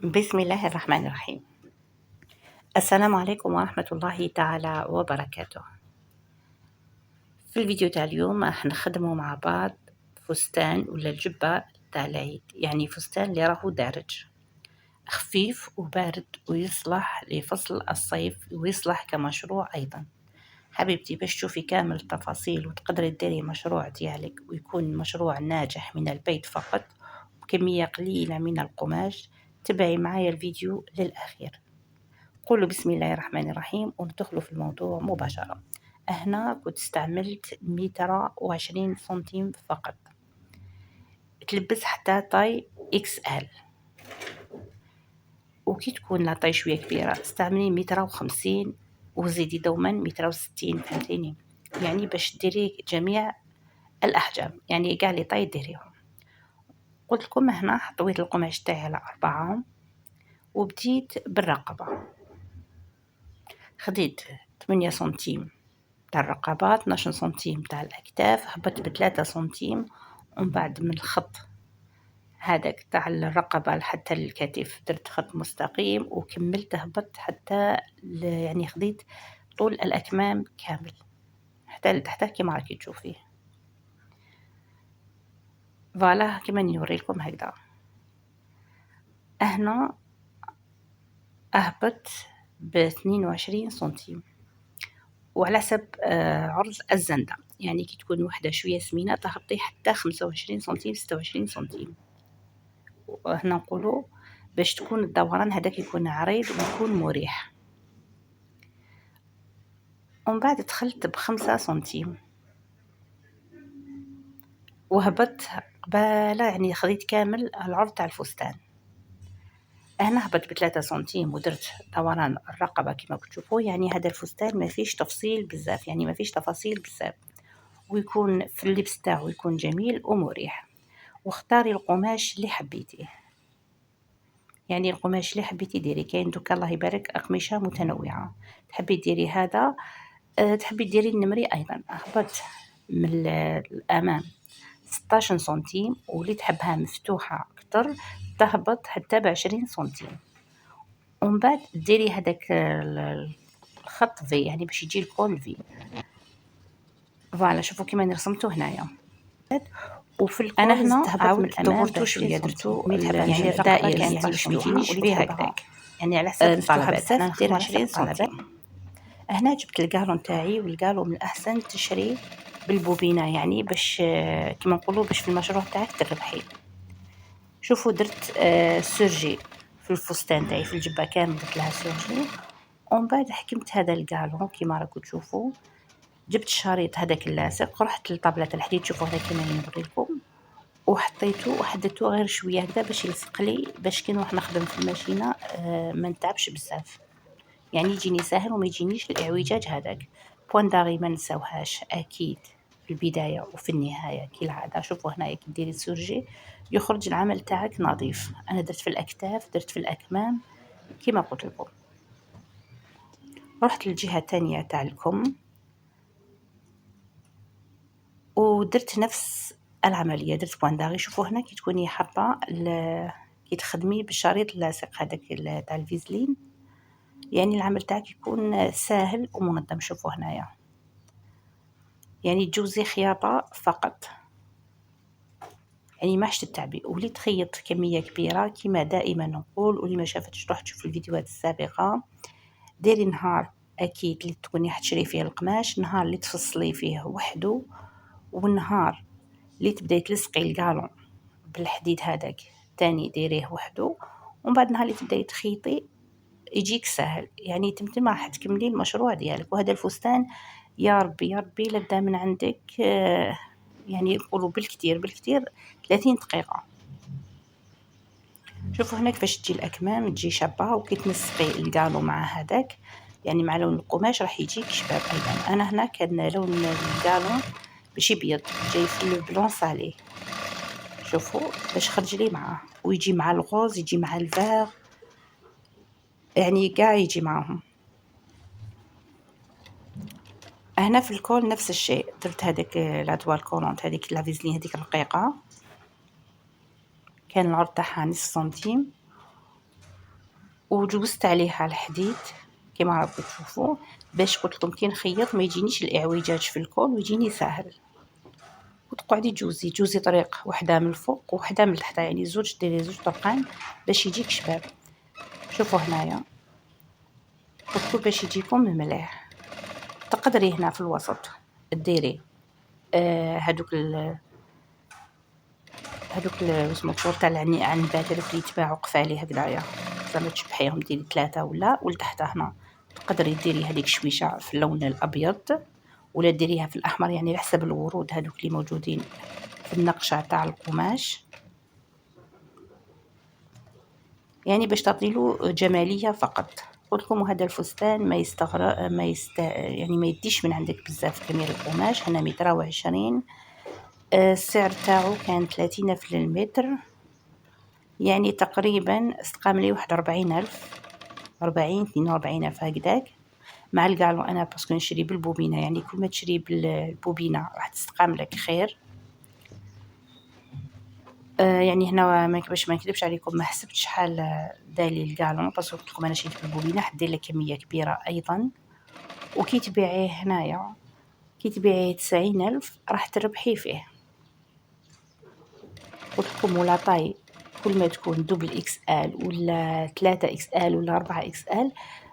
بسم الله الرحمن الرحيم. السلام عليكم ورحمة الله تعالى وبركاته. في الفيديو تاع اليوم راح نخدموا مع بعض فستان ولا الجبة تاع العيد، يعني فستان اللي راهو دارج خفيف وبارد ويصلح لفصل الصيف ويصلح كمشروع أيضا. حبيبتي باش تشوفي كامل التفاصيل وتقدري ديري مشروع ديالك ويكون مشروع ناجح من البيت فقط بكمية قليلة من القماش، تبعي معايا الفيديو للأخير. قولوا بسم الله الرحمن الرحيم وندخلوا في الموضوع مباشرة. هنا كنت استعملت 120 سنتيم فقط، تلبس حتى طاي اكس ال، وكي تكون لا طاي شوية كبيرة استعملي 150 وزيدي دوما 160، فهمتيني؟ يعني باش ديري جميع الأحجام، يعني قاع لي طاي ديريهم. قلت لكم هنا حطويت القماش تاعي على 4 وبديت بالرقبة. خديت 8 سنتيم تاع الرقبات، 12 سنتيم تاع الأكتاف، هبطت ب3 سنتيم، ومن بعد من الخط هذاك تاع الرقبة حتى الكتف درت خط مستقيم وكملت هبطت حتى يعني خديت طول الأكمام كامل حتى لتحت كما راكي تشوفيه. فوالا كما نوريلكم هكذا. هنا أهبط ب22 سنتيم، وعلى حسب عرض الزندة، يعني كي تكون وحدة شوية سمينة تهبطي حتى 25 سنتيم 26 سنتيم. وهنا نقولوا باش تكون الدوران هذاك يكون عريض ويكون مريح. ومن بعد دخلت ب5 سنتيم وهبطت قبالة، يعني خذيت كامل العرض تاع الفستان. هنا هبط ب3 سنتيم ودرت دوران الرقبة كما تشوفوا. يعني هذا الفستان ما فيش تفصيل بزاف، يعني ما فيش تفاصيل بزاف، ويكون في اللبس تاعو يكون جميل ومريح. واختاري القماش اللي حبيتيه، يعني القماش اللي حبيتي ديري. كاين دوكا الله يبارك أقمشة متنوعة، تحبي ديري هذا تحبي ديري النمري أيضا. هبطت من الأمام 16 سنتيم، واللي تحبها مفتوحة أكتر تهبط حتى ب20 سنتيم. ومن بعد ديري هذاك الخط في، يعني باش يجي الكول في. فوالا شوفوا كيما رسمته هنايا. وفي الكول انا هنا تهبط من عاودت الامام طورتو شويه درتو يعني الدائره يعني يعني باش ما يجينيش فيه هكذاك، يعني على حسب مفتوحه الطلبات. بزاف انا دير نخدمو على 20 حسب الطلبات. سنتيم. هنا جبت القالون تاعي، والقالون من الاحسن تشري بالبوبينه، يعني باش كما نقولوا باش في المشروع تاعك تربحي. شوفوا درت سيرجي في الفستان تاعي، في الجبه كامل درت لها سيرجي. ومن بعد حكمت هذا القالون كما راكم تشوفوا. جبت الشريط هذاك اللاصق، رحت لطابله الحديد، شوفوا هذا كما نوريلكم، وحطيته وحددته غير شويه هكذا باش يلصق لي، باش كي نروح نخدم في الماشينه ما نتعبش بزاف، يعني يجيني ساهل وما يجينيش الاعوجاج هذاك. بوان داغي ما نساوهاش اكيد في البدايه وفي النهايه كالعاده. شوفوا هنايا كي ديري السورجي يخرج العمل تاعك نظيف. انا درت في الاكتاف، درت في الاكمام كما قلت لكم. رحت للجهه الثانيه تاع الكم ودرت نفس العمليه، درت بوان داغي. شوفوا هنا كي تكوني حاطه كي تخدمي بالشريط اللاصق هذاك تاع الفيزلين، يعني العمل تاعك يكون سهل ومنظم. شوفوا هنايا يعني تجوزي خياطه فقط، يعني ما حش تتعبي. ولي تخيط كميه كبيره كما دائما نقول، واللي ما شافتش تروح تشوف الفيديوهات السابقه. ديري نهار اكيد اللي تكوني حتشري فيه القماش، نهار اللي تفصلي فيه وحده، والنهار اللي تبداي تلصقي القالون بالحديد هذاك تاني ديريه وحده. ومن بعد نهار اللي تبداي تخيطي يجيك سهل، يعني تمتم راح تكملي المشروع ديالك. وهذا الفستان يا ربي يا ربي لبدا من عندك يعني يقولوا بالكثير 30 دقيقة. شوفوا هنا كيفاش تجي الأكمام تجي شابة، وكي تنسقي القالو مع هذاك يعني مع لون القماش راح يجيك شباب أيضا. أنا هنا كان لون القالو ماشي بيض، جاي في البلون صالي. شوفوا باش خرج لي معاه، ويجي مع الغوز يجي مع الفاغ، يعني كاع يجي معاهم. هنا في الكول نفس الشيء، درت هذيك لادوال كولونت هذيك لافيزلين هذيك الرقيقه، كان العرض تاعها نص سنتيم. وجوزت عليها الحديد كما راكم تشوفوا، باش قلت لكم كي نخيط ما يجينيش الاعوجاج في الكول ويجيني ساهل. وتقعدي تجوزي طريق وحده من الفوق وحده من التحت، يعني زوج ديري زوج طرقان باش يجيك شباب. شوفوا هنايا قلت لكم باش يجيكم مليح. تقدري هنا في الوسط ديري هادوك اسمه الطور تاع العنبات هذوك اللي يتباعوا قفالي هكذايا، زعما تشبحيهم ديري 3 ولا ولتحت هنا تقدري ديري هذيك شويشه في اللون الابيض ولا ديريها في الاحمر، يعني على حسب الورود هذوك اللي موجودين في النقشه تاع القماش، يعني باش تعطيله جماليه فقط. قلت لكم هذا الفستان يعني ما يديش من عندك بزاف كمية القماش. هنا 120 السعر تاعو كان 30 في المتر، يعني تقريبا استقام لي واحد 40,000 42,000 هكذاك مع القالو. انا باسكو نشري بالبوبينه، يعني كل ما تشري بالبوبينه راح تستقام لك خير. يعني هنا باش ما نكذبش عليكم ما حسبتش شحال دالي القالون، باسكو قلت لكم انا شريت بالبوبينه حدير لك كميه كبيره ايضا. وكي تبيعيه هنايا كي تبيعيه 90,000 راح تربحي فيه. قلت لكم ولا طاي كل ما تكون دوبل اكس ال ولا 3 اكس ال ولا 4 اكس ال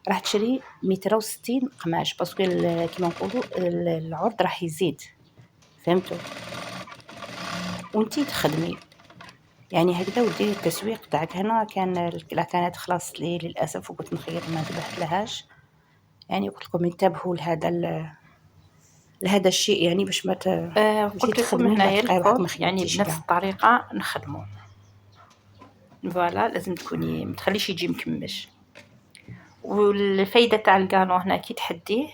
راح تشري 160 قماش، باسكو كيما نقولوا العرض راح يزيد، فهمتوا؟ وانتي تخدمي يعني هكذا وديري التسويق تاعك. هنا كانت خلاص لي للاسف وكنت نخيط ما انتبهت لهاش، يعني قلت لكم انتبهوا لهذا الشيء، يعني باش ما قلت لكم هنايا الكول يعني بنفس الطريقه نخدمه. فوالا لازم تكوني ما تخليش يجي مكمش. والفايده تاع القانون هنا كي تحديه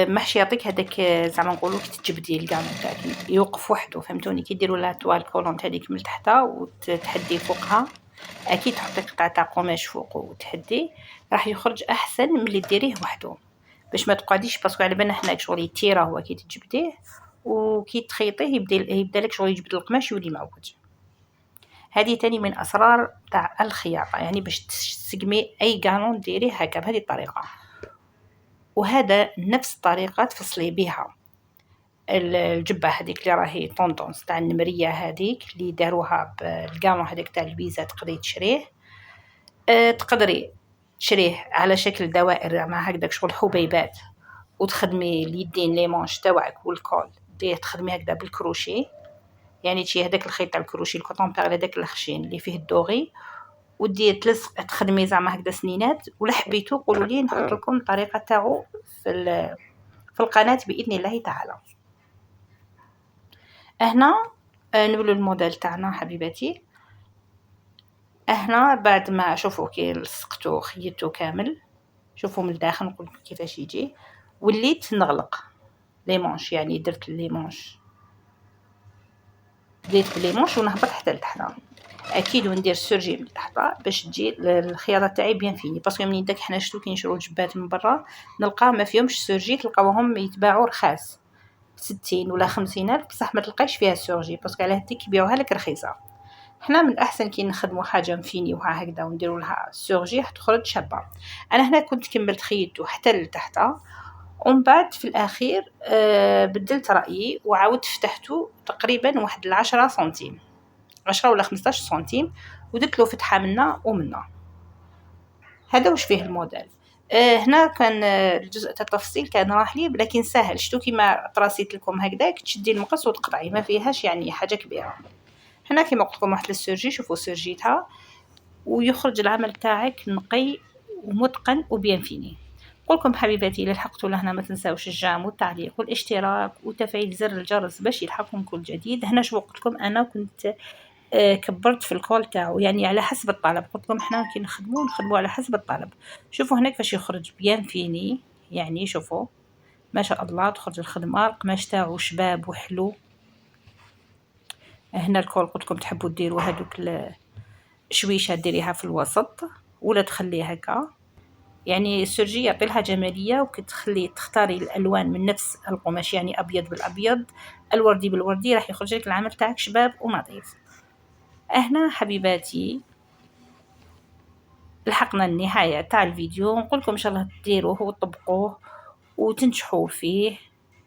محشي يعطيك هذاك زعما نقولوا كي تجبدي القانون تاعك يوقف وحده، فهمتوني؟ كي ديروا لا توال كولونت هذيك من تحت وتحدي فوقها، اكيد تحطي قطعه تاع قماش فوق وتحدي راح يخرج احسن من اللي ديريه وحده، باش ما تقعديش باسكو على بالنا حنا شغل يتيره هو كي تجبديه وكي تخيطيه يبدا لك شغل يجبد القماش يولي معوج. هذه تاني من اسرار تاع الخياطه، يعني باش تسقمي اي قانون ديريه هكا بهذه الطريقه. وهذا نفس الطريقه تفصلي بها الجبه هذيك اللي راهي طوندونس تاع النمريه هذيك اللي داروها بالقانون هذاك تاع البيزا، تقدري تشريه تقدري تشريه على شكل دوائر مع هكذاك شغل حبيبات، وتخدمي اليدين لي مونش تاعك والكول تخدمي هكذا بالكروشي، يعني تشي هذاك الخيط تاع الكروشي الكوطون بار هذاك الخشين اللي فيه الدوغي ودي تلصق تخدمي زعما هكذا سنينات. ولا حبيتو قولوا لي نحط لكم الطريقه تاعو في القناه باذن الله تعالى. هنا نبلو الموديل تاعنا حبيباتي. هنا بعد ما شوفوا كي لصقتو خيطتو كامل، شوفوا من الداخل نقول لكم كيفاش يجي. وليت نغلق لي مونش، يعني درت لي مونش بديت بلي مونش ونهبط حتى لتحت اكيد، وندير سورجي من تحت باش تجي الخياطه تاعي بيان فيني. باسكو منين داك حنا شتو كي نشرو جبات من برا نلقاه ما فيهمش سورجي، تلقاوهم يتباعوا رخاص 60 ولا 50,000 بصح ما تلقايش فيها سورجي، باسكو على هذيك يبيعوها لك رخيصه. حنا من الاحسن كي نخدموا حاجه مفينيوها هكذا ونديروا لها سورجي تخرج شابه. انا هنا كنت كملت خيطو حتى لتحت، ومن بعد في الاخير بدلت رايي وعاودت فتحته تقريبا واحد 10 سنتيم 10 ولا 15 سنتيم ودرت له فتحه منا ومنا. هذا واش فيه الموديل. هنا كان الجزء تاع التفصيل كان راح لي لكن سهل، شتو كيما طراسيت لكم هكذاك تشدي المقص وتقطعي ما فيهاش يعني حاجه كبيره. هنا كيما قلت لكم واحد السورجي، شوفوا سورجيتها ويخرج العمل تاعك نقي ومتقن وبيان فيني. قولكم حبيباتي إذا لحقتوا لهنا ما تنساوش الجام والتعليق والاشتراك وتفعيل زر الجرس باش يلحقكم كل جديد. هنا شو قلت لكم انا كنت كبرت في الكول تاعو، يعني على حسب الطلب. قلت لكم احنا كي نخدموا على حسب الطلب. شوفوا هناك فاش يخرج بيان فيني، يعني شوفوا ما شاء الله تخرج الخدمه القماش تاعو شباب وحلو. هنا الكول قلت لكم تحبوا ديروا هذوك شويشه ديريها في الوسط ولا تخليها هكا، يعني السورجي يعطي لها جماليه وكتخلي تختاري الالوان من نفس القماش، يعني ابيض بالابيض الوردي بالوردي راح يخرج لك العمل تاعك شباب ونظيف. هنا حبيباتي لحقنا النهاية تاع الفيديو. نقولكم إن شاء الله تديروه وتطبقوه وتنجحوا فيه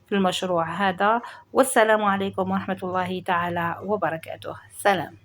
في المشروع هذا. والسلام عليكم ورحمة الله تعالى وبركاته. سلام.